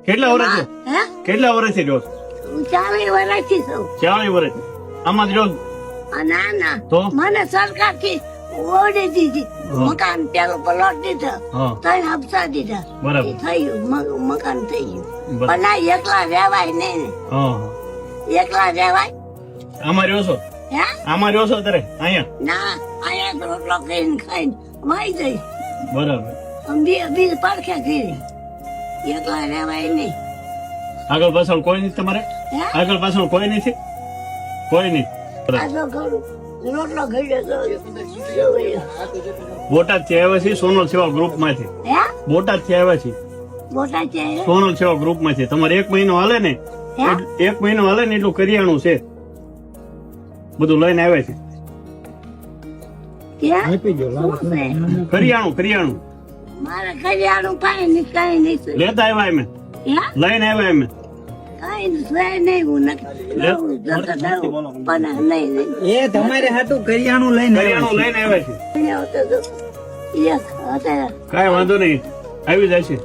કેટલા વર્ષ હે કેટલા વર્ષથી રહ્યો છો? 40 વર્ષથી છું 40 વર્ષ આમાં જ રહ્યો છો? ના ના તો મને સરકાર થી ઓડી દીધી મકાન પેલો પ્લોટ દીધો હા 3 હપ્તા દીધા બરાબર. એ થયું મકાન થઈ ગયું બરાબર. પણ આ એકલા રહેવાય નહીં ને. હા એકલા રહેવાય આમાં રહ્યો છો? હે આમાં રહ્યો છો અત્યારે અહીંયા? ના અહીંયા તો રોટલો કરીને ખાઈને વાઈ જઈ બરાબર. બીજ પડખે ઘીરી એકલા રહેવાય નહીં. આગળ પાછળ કોઈ નથી તમારે? હે આગળ પાછળ કોઈ નથી? કોઈ નહીં. આ તો ઘરું રોટલો ઘડ્યો બોટાદ થી આવ્યા છીએ સોનલ સેવા ગ્રુપ માંથી. હે બોટાદ થી આવ્યા છીએ મોટા છે સોનલ સેવા ગ્રુપ માંથી. તમારે 1 મહિનો હાલે ને હે 1 મહિનો હાલે ને એટલું કરિયાણું છે બધું લઈને આવ્યા છે. કરિયાણું કરિયાણું મારે કરિયાણું પાણી ની કઈ નહીં લેતા આવ્યા અમે લઈને આવ્યા અમે. કઈ નહીં હું પણ નહીં એ તમારે હાટું કરિયાણું લઈને આવ્યા કરિયાણું લઈને આવ્યા છે. એક હતા કાંઈ વાંધો નહીં આવી જાય છે.